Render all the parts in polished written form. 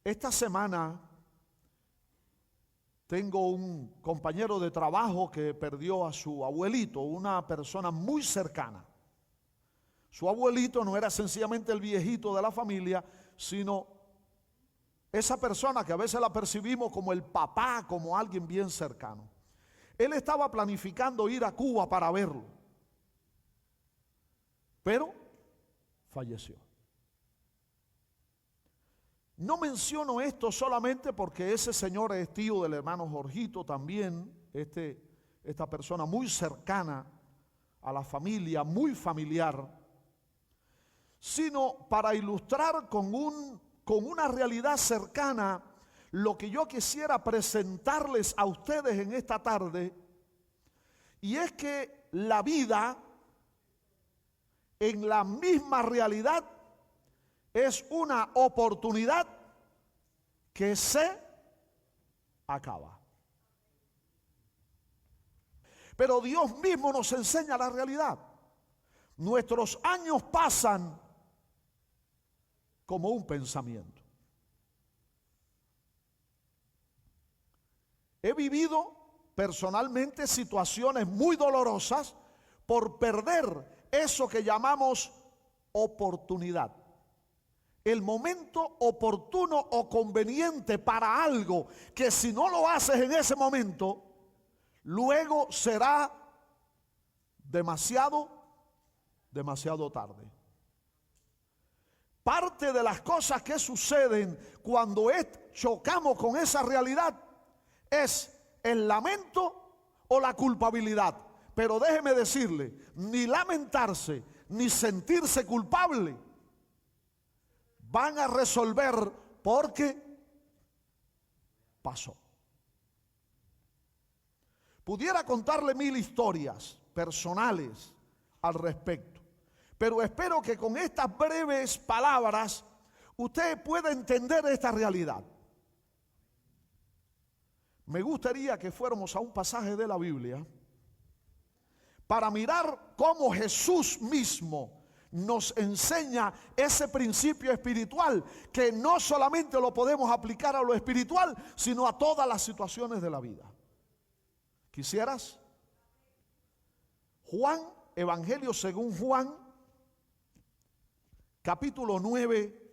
Esta semana tengo un compañero de trabajo que perdió a su abuelito, una persona muy cercana. Su abuelito no era sencillamente el viejito de la familia, sino esa persona que a veces la percibimos como el papá, como alguien bien cercano. Él estaba planificando ir a Cuba para verlo, pero falleció. No menciono esto solamente porque ese señor es tío del hermano Jorgito también, esta persona muy cercana a la familia, muy familiar, sino para ilustrar con una realidad cercana lo que yo quisiera presentarles a ustedes en esta tarde, y es que la vida en la misma realidad es una oportunidad que se acaba. Pero Dios mismo nos enseña la realidad. Nuestros años pasan como un pensamiento. He vivido personalmente situaciones muy dolorosas por perder eso que llamamos oportunidad. El momento oportuno o conveniente para algo que si no lo haces en ese momento, luego será demasiado tarde. Parte de las cosas que suceden cuando chocamos con esa realidad es el lamento o la culpabilidad. Pero déjeme decirle, ni lamentarse ni sentirse culpable van a resolver porque pasó. Pudiera contarle 1000 historias personales al respecto, pero espero que con estas breves palabras usted pueda entender esta realidad. Me gustaría que fuéramos a un pasaje de la Biblia para mirar cómo Jesús mismo nos enseña ese principio espiritual que no solamente lo podemos aplicar a lo espiritual, sino a todas las situaciones de la vida. ¿Quisieras? Juan, Evangelio según Juan, capítulo 9,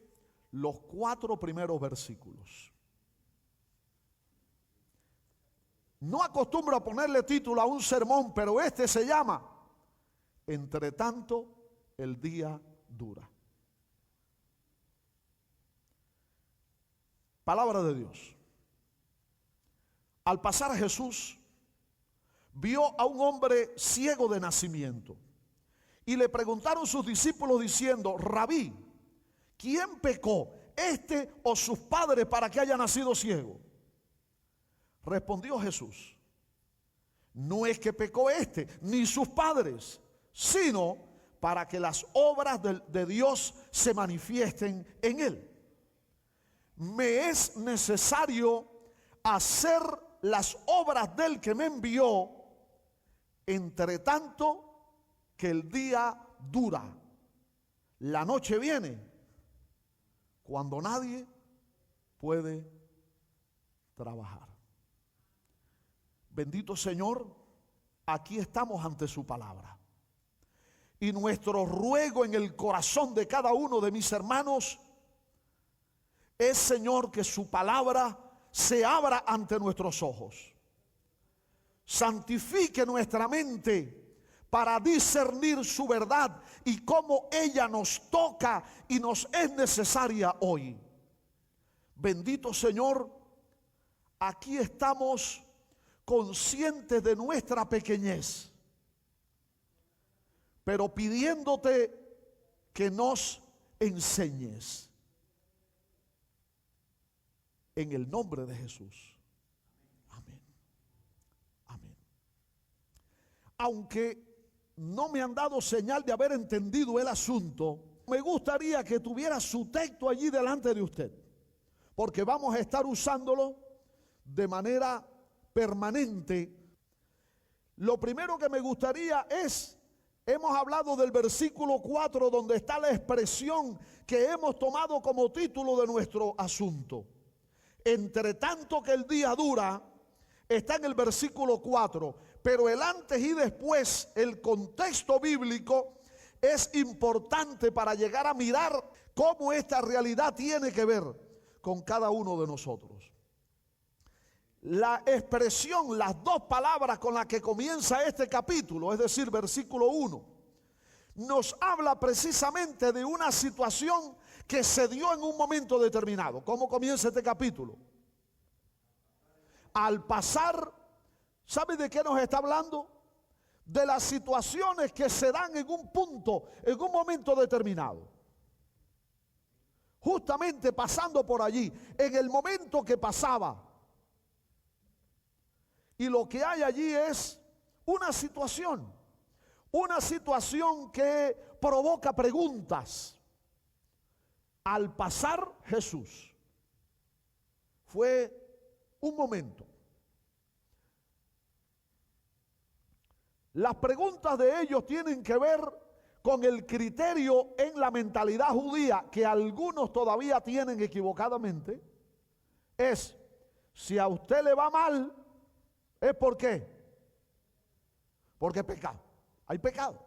los 4 primeros versículos. No acostumbro a ponerle título a un sermón, pero este se llama Entre tanto el día dura. Palabra de Dios. Al pasar Jesús vio a un hombre ciego de nacimiento y le preguntaron sus discípulos diciendo: Rabí, ¿quién pecó, este o sus padres, para que haya nacido ciego? Respondió Jesús: no es que pecó este ni sus padres, sino para que las obras de Dios se manifiesten en él. Me es necesario hacer las obras del que me envió, entre tanto que el día dura. La noche viene cuando nadie puede trabajar. Bendito Señor, aquí estamos ante su palabra. Y nuestro ruego en el corazón de cada uno de mis hermanos es, Señor, que su palabra se abra ante nuestros ojos. Santifique nuestra mente para discernir su verdad y cómo ella nos toca y nos es necesaria hoy. Bendito Señor, aquí estamos conscientes de nuestra pequeñez, pero pidiéndote que nos enseñes. En el nombre de Jesús. Amén. Amén. Aunque no me han dado señal de haber entendido el asunto, me gustaría que tuviera su texto allí delante de usted, porque vamos a estar usándolo de manera permanente. Lo primero que me gustaría es: hemos hablado del versículo 4, donde está la expresión que hemos tomado como título de nuestro asunto. entre tanto que el día dura, está en el versículo 4. Pero el antes y después, el contexto bíblico es importante para llegar a mirar cómo esta realidad tiene que ver con cada uno de nosotros. La expresión, las dos palabras con las que comienza este capítulo, es decir, versículo 1, nos habla precisamente de una situación que se dio en un momento determinado. ¿Cómo comienza este capítulo? Al pasar, ¿sabe de qué nos está hablando? De las situaciones que se dan en un punto, en un momento determinado. Justamente pasando por allí, en el momento que pasaba. Y lo que hay allí es una situación que provoca preguntas. Al pasar Jesús, fue un momento. Las preguntas de ellos tienen que ver con el criterio en la mentalidad judía que algunos todavía tienen equivocadamente. Es, si a usted le va mal, ¿es por qué? Porque pecado. Hay pecado.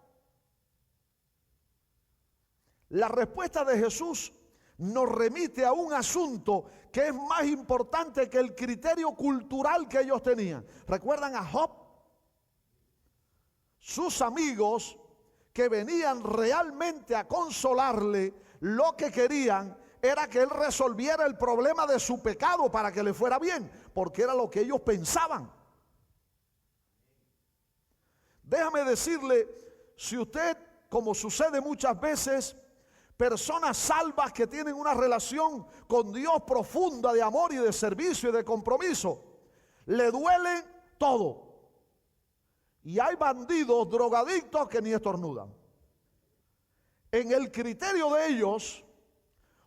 La respuesta de Jesús nos remite a un asunto que es más importante que el criterio cultural que ellos tenían. ¿Recuerdan a Job? Sus amigos que venían realmente a consolarle, lo que querían era que él resolviera el problema de su pecado para que le fuera bien, porque era lo que ellos pensaban. Déjame decirle, si usted, como sucede muchas veces, personas salvas que tienen una relación con Dios profunda de amor y de servicio y de compromiso, le duele todo. Y hay bandidos, drogadictos que ni estornudan. En el criterio de ellos,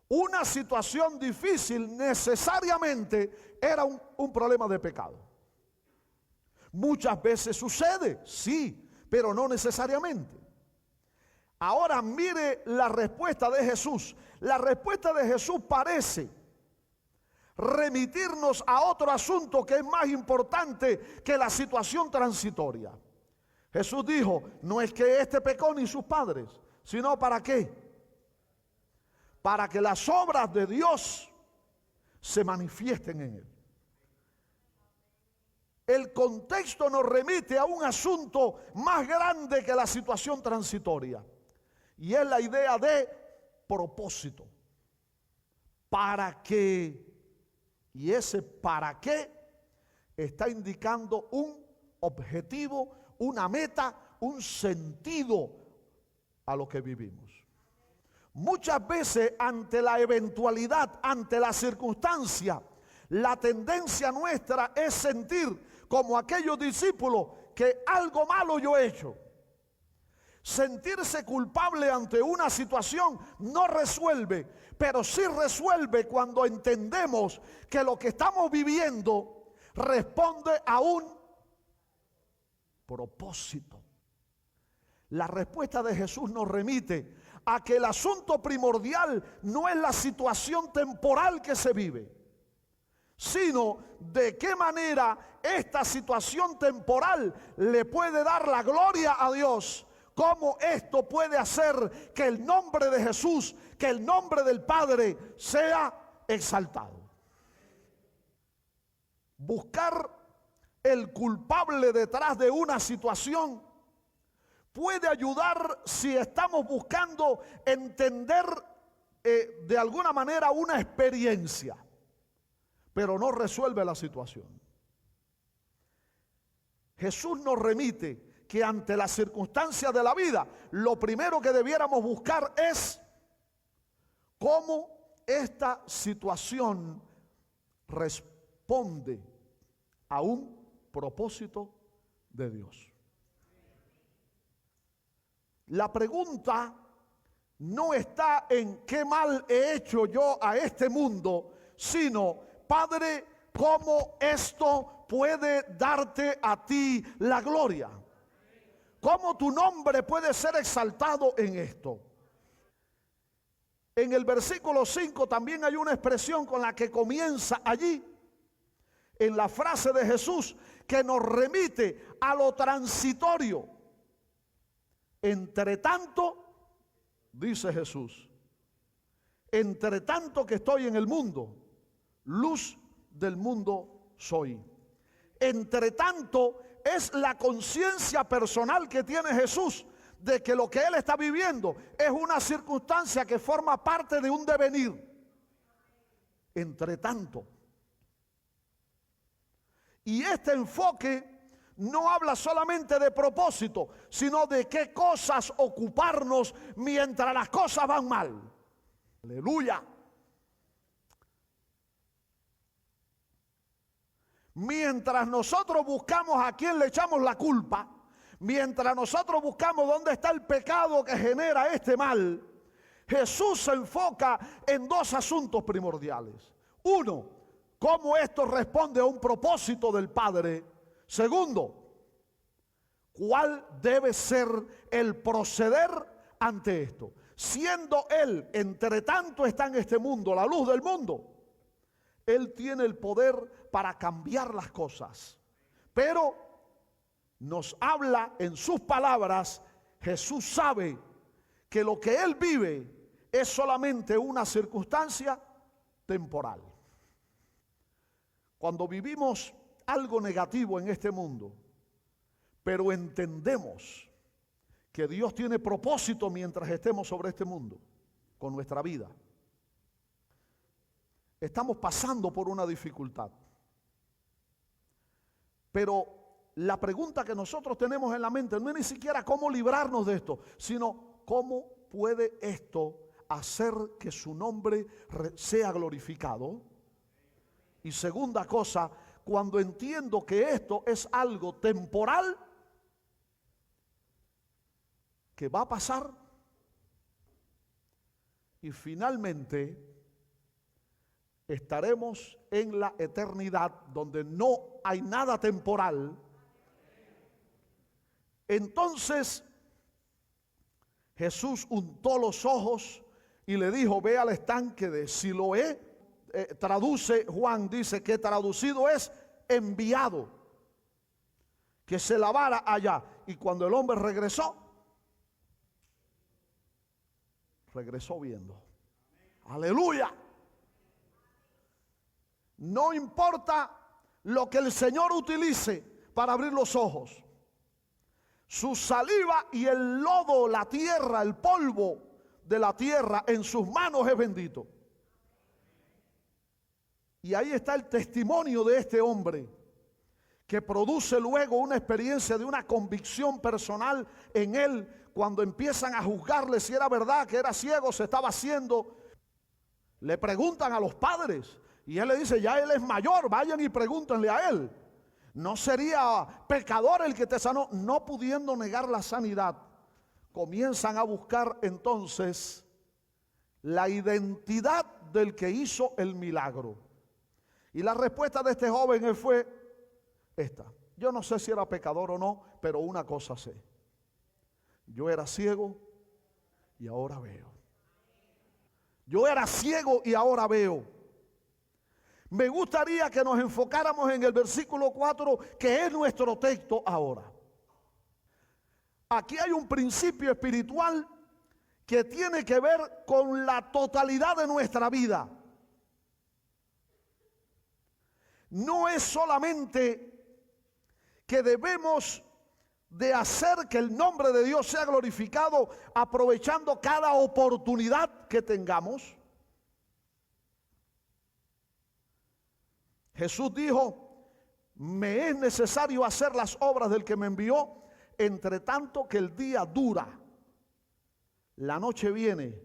una situación difícil necesariamente era un problema de pecado. Muchas veces sucede, sí, pero no necesariamente. Ahora mire la respuesta de Jesús. La respuesta de Jesús parece remitirnos a otro asunto que es más importante que la situación transitoria. Jesús dijo, no es que este pecó ni sus padres, sino ¿para qué? Para que las obras de Dios se manifiesten en él. El contexto nos remite a un asunto más grande que la situación transitoria. Y es la idea de propósito. ¿Para qué? Y ese para qué está indicando un objetivo, una meta, un sentido a lo que vivimos. Muchas veces ante la eventualidad, ante la circunstancia, la tendencia nuestra es sentir como aquellos discípulos que algo malo yo he hecho. Sentirse culpable ante una situación no resuelve, pero sí resuelve cuando entendemos que lo que estamos viviendo responde a un propósito. La respuesta de Jesús nos remite a que el asunto primordial no es la situación temporal que se vive, sino de qué manera esta situación temporal le puede dar la gloria a Dios. Cómo esto puede hacer que el nombre de Jesús, que el nombre del Padre sea exaltado. Buscar el culpable detrás de una situación puede ayudar si estamos buscando entender de alguna manera una experiencia, pero no resuelve la situación. Jesús nos remite que ante las circunstancias de la vida, lo primero que debiéramos buscar es cómo esta situación responde a un propósito de Dios. La pregunta no está en qué mal he hecho yo a este mundo, sino, Padre, ¿cómo esto puede darte a ti la gloria? ¿Cómo tu nombre puede ser exaltado en esto? En el versículo 5 también hay una expresión con la que comienza allí. en la frase de Jesús que nos remite a lo transitorio. Entre tanto, dice Jesús, entre tanto que estoy en el mundo, luz del mundo soy. Entre tanto, es la conciencia personal que tiene Jesús de que lo que él está viviendo es una circunstancia que forma parte de un devenir. Entre tanto. Y este enfoque no habla solamente de propósito, sino de qué cosas ocuparnos mientras las cosas van mal. Aleluya. Mientras nosotros buscamos a quién le echamos la culpa, mientras nosotros buscamos dónde está el pecado que genera este mal, Jesús se enfoca en dos asuntos primordiales. Uno, cómo esto responde a un propósito del Padre. Segundo, cuál debe ser el proceder ante esto. Siendo Él, entre tanto está en este mundo, la luz del mundo, Él tiene el poder para cambiar las cosas. Pero nos habla en sus palabras, Jesús sabe que lo que Él vive es solamente una circunstancia temporal. Cuando vivimos algo negativo en este mundo, pero entendemos que Dios tiene propósito mientras estemos sobre este mundo, con nuestra vida, estamos pasando por una dificultad. Pero la pregunta que nosotros tenemos en la mente no es ni siquiera cómo librarnos de esto, sino cómo puede esto hacer que su nombre sea glorificado. Y segunda cosa, cuando entiendo que esto es algo temporal, que va a pasar, y finalmente estaremos en la eternidad donde no hay nada temporal. Entonces Jesús untó los ojos y le dijo: ve al estanque de Siloé. Traduce Juan, dice que traducido es enviado, que se lavara allá. Y cuando el hombre regresó viendo. Aleluya. No importa lo que el Señor utilice para abrir los ojos. Su saliva y el lodo, la tierra, el polvo de la tierra en sus manos es bendito. Y ahí está el testimonio de este hombre, que produce luego una experiencia de una convicción personal en él, cuando empiezan a juzgarle si era verdad que era ciego, se estaba haciendo. Le preguntan a los padres y él le dice: ya él es mayor, vayan y pregúntenle a él. ¿No sería pecador el que te sanó? No pudiendo negar la sanidad, comienzan a buscar entonces la identidad del que hizo el milagro. Y la respuesta de este joven fue esta: yo no sé si era pecador o no, pero una cosa sé: yo era ciego y ahora veo. Yo era ciego y ahora veo. Me gustaría que nos enfocáramos en el versículo 4, que es nuestro texto ahora. Aquí hay un principio espiritual que tiene que ver con la totalidad de nuestra vida. No es solamente que debemos de hacer que el nombre de Dios sea glorificado aprovechando cada oportunidad que tengamos. Jesús dijo: me es necesario hacer las obras del que me envió, entre tanto que el día dura. La noche viene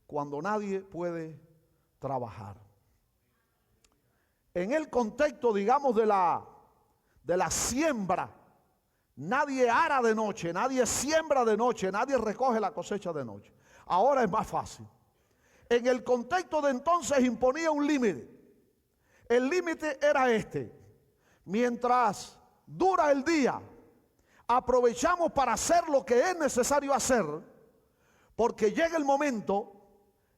cuando nadie puede trabajar. En el contexto, digamos, de la siembra, nadie ara de noche, nadie siembra de noche, nadie recoge la cosecha de noche. Ahora es más fácil. En el contexto de entonces imponía un límite. El límite era este: mientras dura el día, aprovechamos para hacer lo que es necesario hacer, porque llega el momento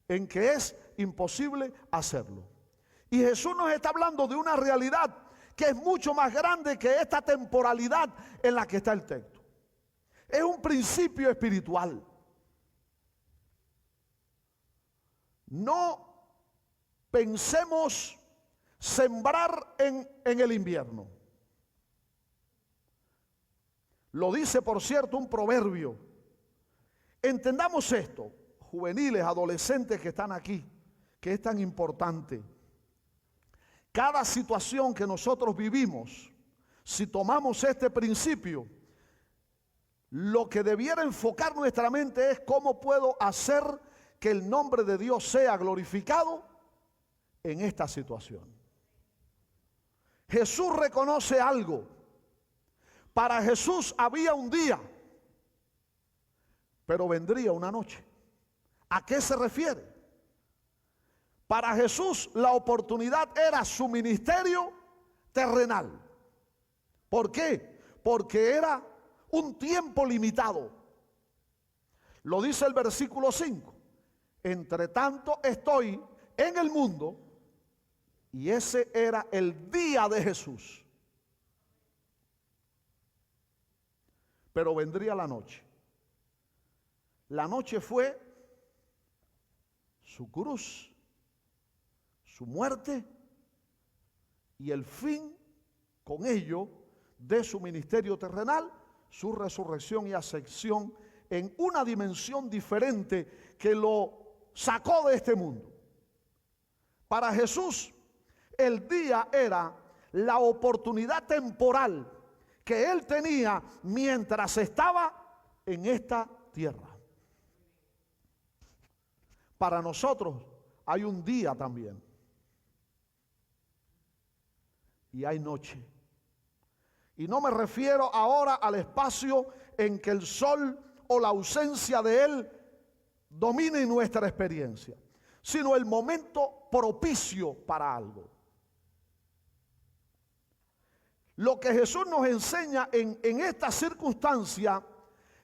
en que es imposible hacerlo. Y Jesús nos está hablando de una realidad que es mucho más grande que esta temporalidad en la que está el texto. Es un principio espiritual. No pensemos sembrar en el invierno. Lo dice, por cierto, un proverbio. Entendamos esto, juveniles, adolescentes que están aquí, que es tan importante. Cada situación que nosotros vivimos, si tomamos este principio, lo que debiera enfocar nuestra mente es cómo puedo hacer que el nombre de Dios sea glorificado en esta situación. Jesús reconoce algo. Para Jesús había un día, pero vendría una noche. ¿A qué se refiere? Para Jesús la oportunidad era su ministerio terrenal. ¿Por qué? Porque era un tiempo limitado. Lo dice el versículo 5. Entre tanto estoy en el mundo, y ese era el día de Jesús. Pero vendría la noche. La noche fue su cruz, su muerte y el fin con ello de su ministerio terrenal, su resurrección y ascensión en una dimensión diferente que lo sacó de este mundo. Para Jesús, el día era la oportunidad temporal que él tenía mientras estaba en esta tierra. Para nosotros hay un día también. Y hay noche. Y no me refiero ahora al espacio en que el sol o la ausencia de él domine nuestra experiencia, sino el momento propicio para algo. Lo que Jesús nos enseña en esta circunstancia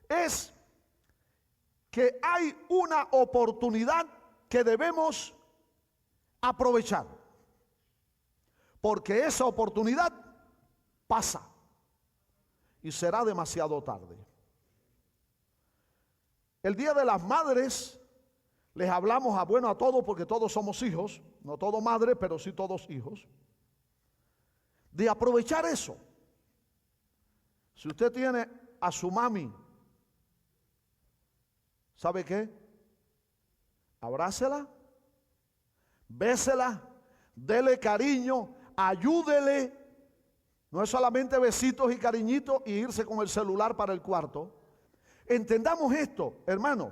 es que hay una oportunidad que debemos aprovechar, porque esa oportunidad pasa y será demasiado tarde. El Día de las Madres les hablamos a todos, porque todos somos hijos, no todos madres, pero sí todos hijos, de aprovechar eso. Si usted tiene a su mami, ¿sabe qué? Abrácela, bésela, dele cariño, ayúdele. No es solamente besitos y cariñitos y irse con el celular para el cuarto. Entendamos esto, hermano.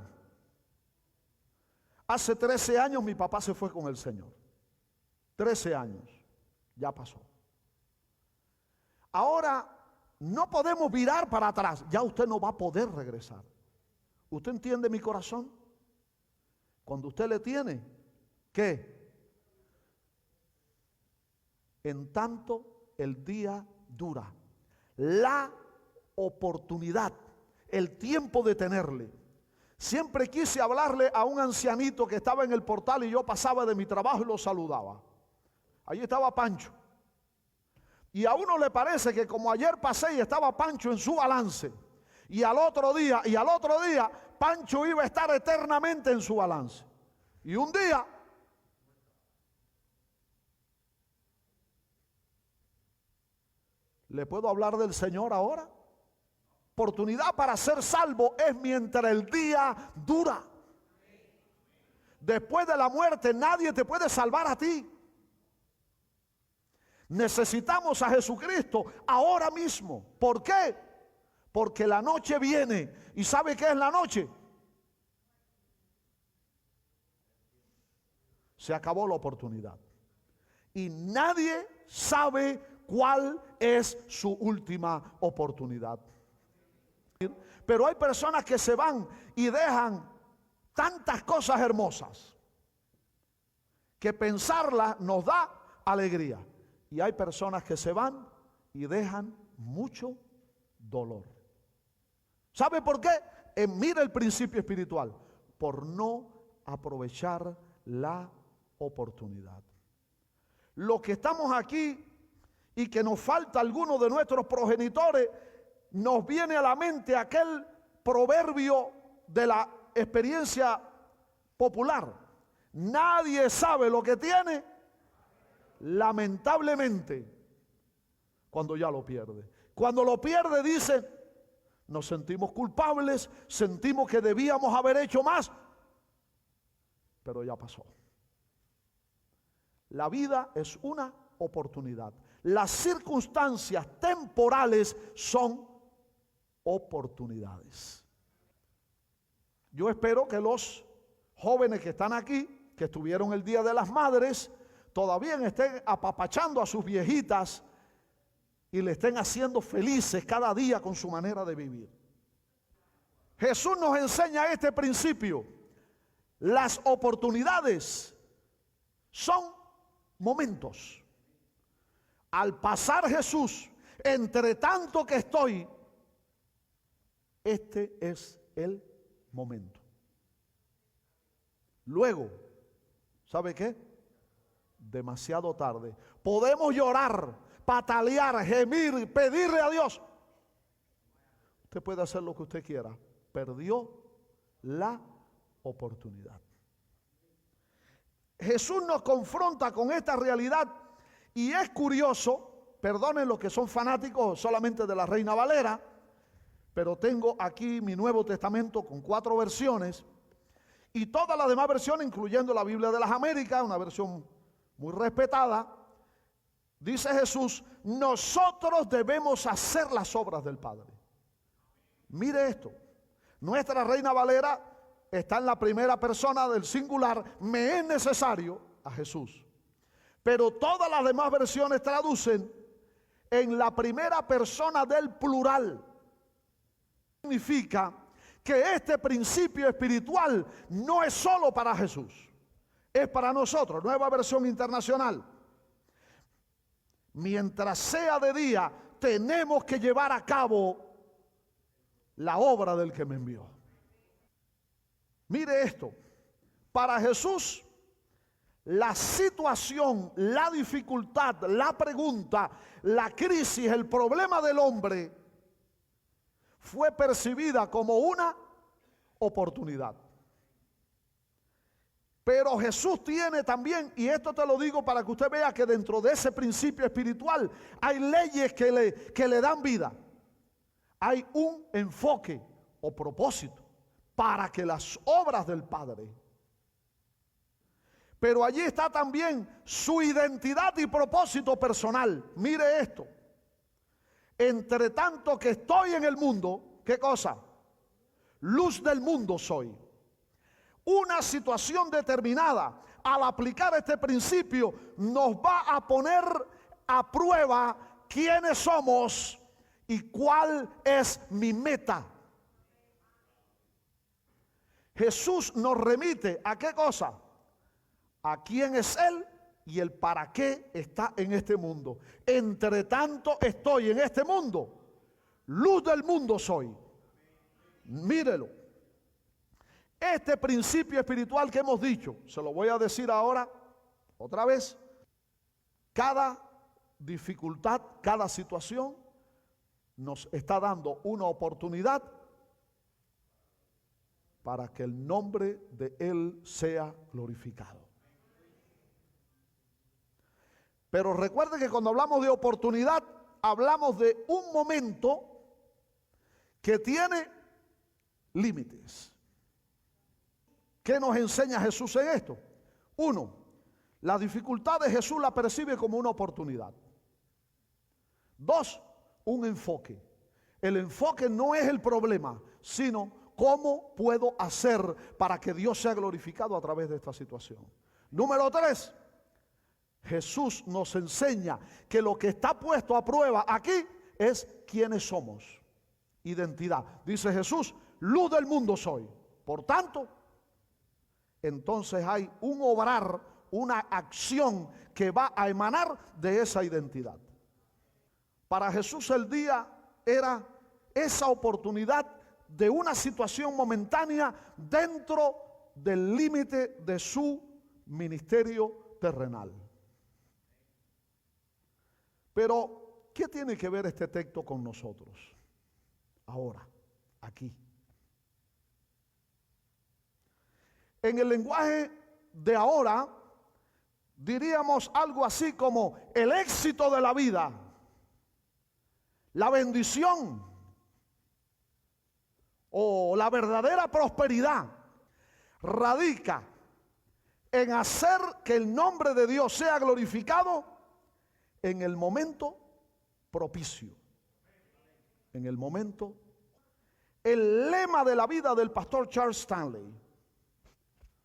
Hace 13 años mi papá se fue con el Señor. 13 años, ya pasó. Ahora no podemos virar para atrás, ya usted no va a poder regresar. ¿Usted entiende mi corazón? Cuando usted le tiene, ¿qué? En tanto el día dura, la oportunidad, el tiempo de tenerle. Siempre quise hablarle a un ancianito que estaba en el portal y yo pasaba de mi trabajo y lo saludaba. Allí estaba Pancho. Y a uno le parece que como ayer pasé y estaba Pancho en su balance, y al otro día, Pancho iba a estar eternamente en su balance. Y un día, ¿le puedo hablar del Señor ahora? Oportunidad para ser salvo es mientras el día dura. Después de la muerte nadie te puede salvar a ti. Necesitamos a Jesucristo ahora mismo. ¿Por qué? Porque la noche viene. ¿Y sabe qué es la noche? Se acabó la oportunidad. Y nadie sabe cuál es su última oportunidad. Pero hay personas que se van y dejan tantas cosas hermosas que pensarlas nos da alegría. Y hay personas que se van y dejan mucho dolor. ¿Sabe por qué? Mira el principio espiritual. Por no aprovechar la oportunidad. Los que estamos aquí y que nos falta alguno de nuestros progenitores, nos viene a la mente aquel proverbio de la experiencia popular. Nadie sabe lo que tiene, lamentablemente, cuando ya lo pierde. Cuando lo pierde, dice, nos sentimos culpables, sentimos que debíamos haber hecho más, pero ya pasó. La vida es una oportunidad. Las circunstancias temporales son oportunidades. Yo espero que los jóvenes que están aquí, que estuvieron el Día de las Madres, todavía estén apapachando a sus viejitas y le estén haciendo felices cada día con su manera de vivir. Jesús nos enseña este principio. Las oportunidades son momentos. Al pasar Jesús, entre tanto que estoy, este es el momento. Luego, ¿sabe qué? Demasiado tarde. Podemos llorar, patalear, gemir, pedirle a Dios. Usted puede hacer lo que usted quiera. Perdió la oportunidad. Jesús nos confronta con esta realidad y es curioso, perdonen los que son fanáticos solamente de la Reina Valera, pero tengo aquí mi Nuevo Testamento con 4 versiones y todas las demás versiones, incluyendo la Biblia de las Américas, una versión muy respetada. Dice Jesús, nosotros debemos hacer las obras del Padre. Mire esto, nuestra Reina Valera está en la primera persona del singular, me es necesario a Jesús. Pero todas las demás versiones traducen en la primera persona del plural. Significa que este principio espiritual no es solo para Jesús, es para nosotros. Nueva versión internacional. Mientras sea de día, tenemos que llevar a cabo la obra del que me envió. Mire esto, para Jesús, la situación, la dificultad, la pregunta, la crisis, el problema del hombre fue percibida como una oportunidad. Pero Jesús tiene también, y esto te lo digo para que usted vea que dentro de ese principio espiritual hay leyes que le dan vida. Hay un enfoque o propósito para que las obras del Padre. Pero allí está también su identidad y propósito personal. Mire esto. Entre tanto que estoy en el mundo, ¿qué cosa? Luz del mundo soy. Una situación determinada, al aplicar este principio, nos va a poner a prueba quiénes somos y cuál es mi meta. Jesús nos remite ¿a qué cosa? A quién es Él y el para qué está en este mundo. Entre tanto estoy en este mundo, luz del mundo soy. Mírelo. Este principio espiritual que hemos dicho, se lo voy a decir ahora otra vez. Cada dificultad, cada situación nos está dando una oportunidad para que el nombre de Él sea glorificado. Pero recuerde que cuando hablamos de oportunidad, hablamos de un momento que tiene límites. ¿Qué nos enseña Jesús en esto? 1, la dificultad de Jesús la percibe como una oportunidad. 2, un enfoque. El enfoque no es el problema, sino cómo puedo hacer para que Dios sea glorificado a través de esta situación. Número 3, Jesús nos enseña que lo que está puesto a prueba aquí es quiénes somos. Identidad. Dice Jesús, luz del mundo soy. Por tanto, entonces hay un obrar, una acción que va a emanar de esa identidad. Para Jesús el día era esa oportunidad de una situación momentánea dentro del límite de su ministerio terrenal. Pero, ¿qué tiene que ver este texto con nosotros? Ahora, aquí. En el lenguaje de ahora, diríamos algo así como el éxito de la vida, la bendición o la verdadera prosperidad radica en hacer que el nombre de Dios sea glorificado en el momento propicio. En el momento. El lema de la vida del pastor Charles Stanley,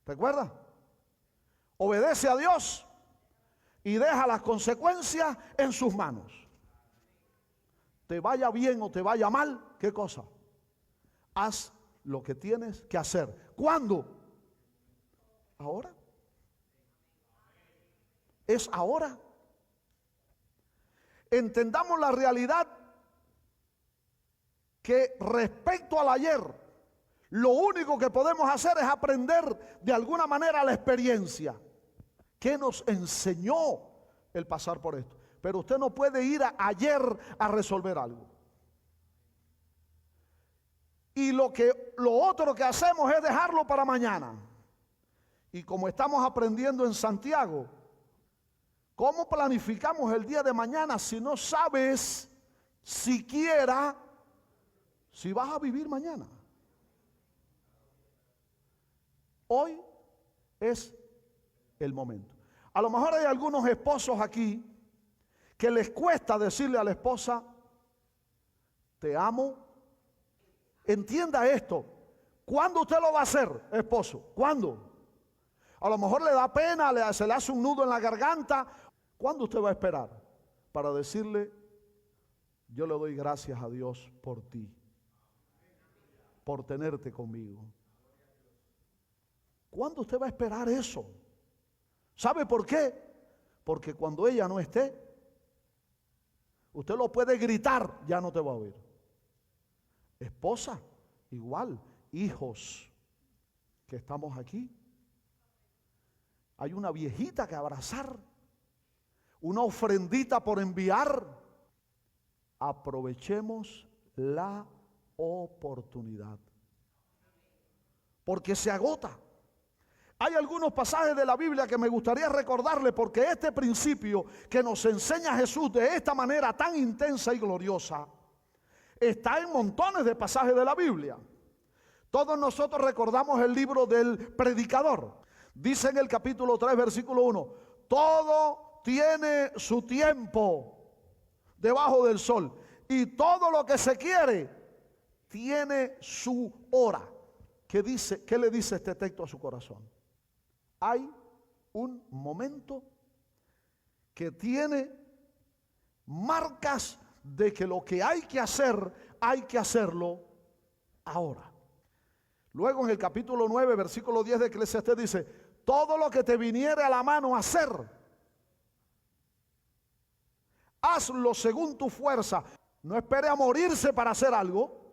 ¿recuerda? Obedece a Dios y deja las consecuencias en sus manos. Te vaya bien o te vaya mal, ¿qué cosa? Haz lo que tienes que hacer. ¿Cuándo? Ahora. Es ahora. Entendamos la realidad que respecto al ayer, lo único que podemos hacer es aprender de alguna manera la experiencia que nos enseñó el pasar por esto. Pero usted no puede ir ayer a resolver algo. Y lo otro que hacemos es dejarlo para mañana. Y como estamos aprendiendo en Santiago, ¿cómo planificamos el día de mañana si no sabes siquiera si vas a vivir mañana? Hoy es el momento. A lo mejor hay algunos esposos aquí que les cuesta decirle a la esposa, te amo. Entienda esto. ¿Cuándo usted lo va a hacer, esposo? ¿Cuándo? A lo mejor le da pena, se le hace un nudo en la garganta. ¿Cuándo usted va a esperar para decirle, yo le doy gracias a Dios por ti, por tenerte conmigo? ¿Cuándo usted va a esperar eso? ¿Sabe por qué? Porque cuando ella no esté, usted lo puede gritar, ya no te va a oír. Esposa, igual. Hijos que estamos aquí, hay una viejita que abrazar, una ofrendita por enviar. Aprovechemos la oportunidad, porque se agota. Hay algunos pasajes de la Biblia que me gustaría recordarle, porque este principio que nos enseña Jesús de esta manera tan intensa y gloriosa está en montones de pasajes de la Biblia. Todos nosotros recordamos el libro del Predicador. Dice en el capítulo 3, versículo 1, todo tiene su tiempo debajo del sol, y todo lo que se quiere tiene su hora. ¿Qué le dice este texto a su corazón? Hay un momento que tiene marcas de que lo que hay que hacerlo ahora. Luego en el capítulo 9, versículo 10 de Eclesiastés dice, todo lo que te viniere a la mano a hacer, hazlo según tu fuerza. No espere a morirse para hacer algo.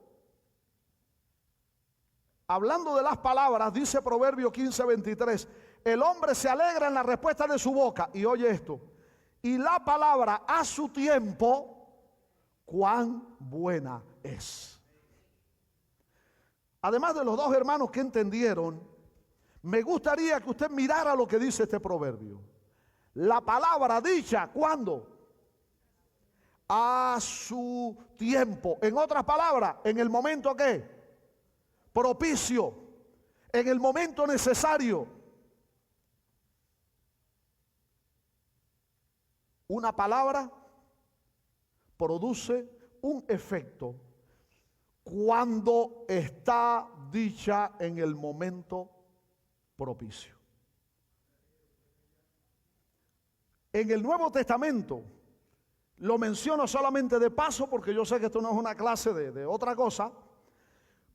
Hablando de las palabras, dice Proverbio 15:23, el hombre se alegra en la respuesta de su boca. Y oye esto, y la palabra a su tiempo, cuán buena es. Además de los dos hermanos que entendieron, me gustaría que usted mirara lo que dice este proverbio. La palabra dicha, ¿cuándo? A su tiempo. En otras palabras, en el momento ¿qué? Propicio. En el momento necesario. Una palabra produce un efecto cuando está dicha en el momento propicio. En el Nuevo Testamento, lo menciono solamente de paso porque yo sé que esto no es una clase de otra cosa,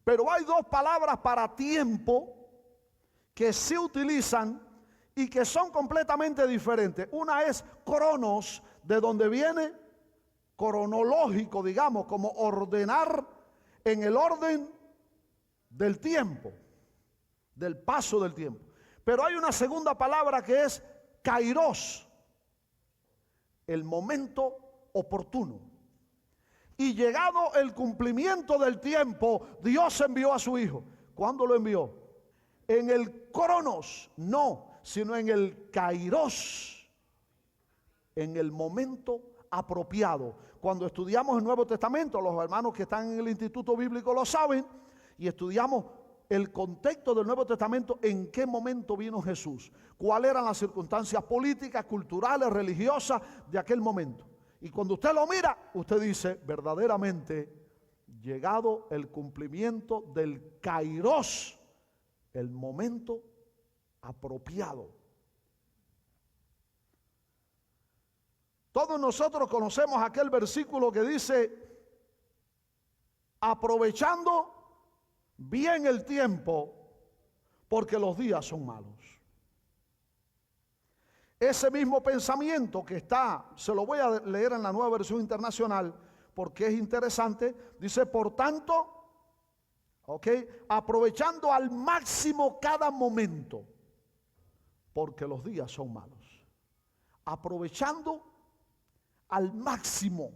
pero hay dos palabras para tiempo que se utilizan y que son completamente diferentes. Una es cronos, de donde viene cronológico, digamos, como ordenar en el orden del tiempo, del paso del tiempo. Pero hay una segunda palabra que es kairos, el momento oportuno. Y llegado el cumplimiento del tiempo, Dios envió a su Hijo. ¿Cuándo lo envió? En el cronos, no, sino en el kairos, en el momento apropiado. Cuando estudiamos el Nuevo Testamento, los hermanos que están en el Instituto Bíblico lo saben, y estudiamos el contexto del Nuevo Testamento, en qué momento vino Jesús, cuáles eran las circunstancias políticas, culturales, religiosas de aquel momento. Y cuando usted lo mira, usted dice, verdaderamente, llegado el cumplimiento del kairos, el momento apropiado. Todos nosotros conocemos aquel versículo que dice, aprovechando bien el tiempo, porque los días son malos. Ese mismo pensamiento que está, se lo voy a leer en la Nueva Versión Internacional, porque es interesante, dice, por tanto, aprovechando al máximo cada momento, porque los días son malos. Aprovechando al máximo.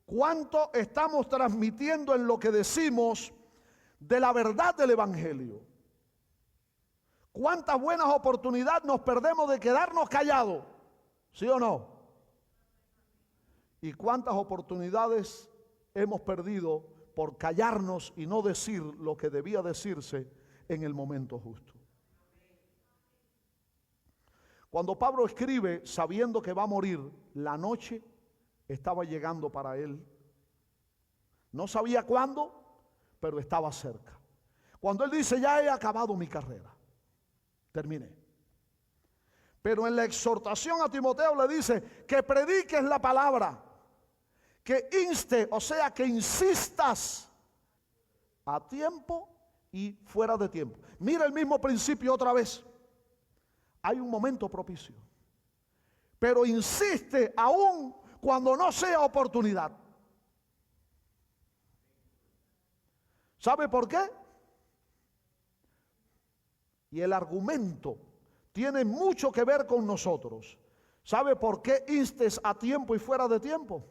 ¿Cuánto estamos transmitiendo en lo que decimos de la verdad del Evangelio? ¿Cuántas buenas oportunidades nos perdemos de quedarnos callados? ¿Sí o no? ¿Y cuántas oportunidades hemos perdido por callarnos y no decir lo que debía decirse en el momento justo? Cuando Pablo escribe sabiendo que va a morir, la noche estaba llegando para él. No sabía cuándo, pero estaba cerca. Cuando él dice, ya he acabado mi carrera, terminé. Pero en la exhortación a Timoteo le dice que prediques la palabra, que inste, o sea, que insistas a tiempo y fuera de tiempo. Mira el mismo principio otra vez. Hay un momento propicio, pero insiste aún cuando no sea oportunidad. ¿Sabe por qué? Y el argumento tiene mucho que ver con nosotros. ¿Sabe por qué instes a tiempo y fuera de tiempo?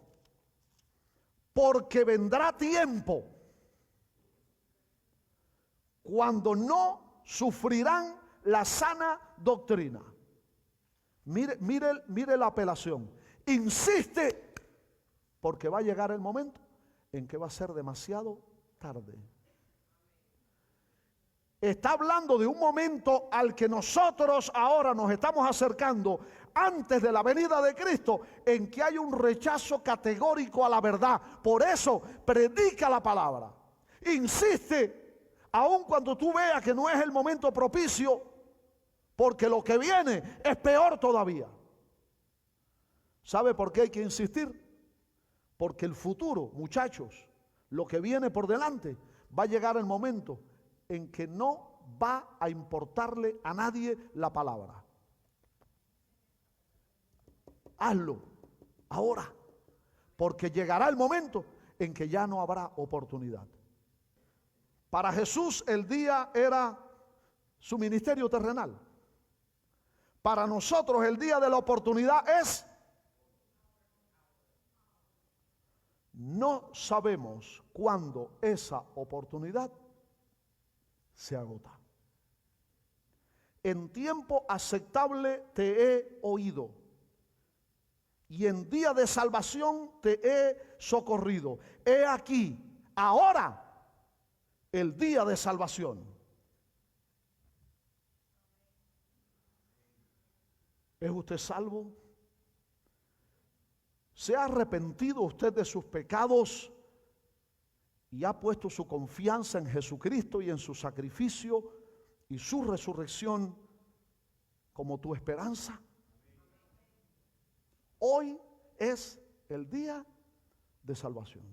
Porque vendrá tiempo cuando no sufrirán la sana doctrina. Mire la apelación. Insiste, porque va a llegar el momento en que va a ser demasiado tarde. Está hablando de un momento al que nosotros ahora nos estamos acercando antes de la venida de Cristo, en que hay un rechazo categórico a la verdad. Por eso predica la palabra. Insiste, aun cuando tú veas que no es el momento propicio, porque lo que viene es peor todavía. ¿Sabe por qué hay que insistir? Porque el futuro, muchachos, lo que viene por delante, va a llegar el momento en que no va a importarle a nadie la palabra. Hazlo ahora, porque llegará el momento en que ya no habrá oportunidad. Para Jesús el día era su ministerio terrenal. Para nosotros el día de la oportunidad es, no sabemos cuándo esa oportunidad se agota. En tiempo aceptable te he oído, y en día de salvación te he socorrido. He aquí, ahora, el día de salvación. ¿Es usted salvo? ¿Se ha arrepentido usted de sus pecados y ha puesto su confianza en Jesucristo y en su sacrificio y su resurrección como tu esperanza? Hoy es el día de salvación.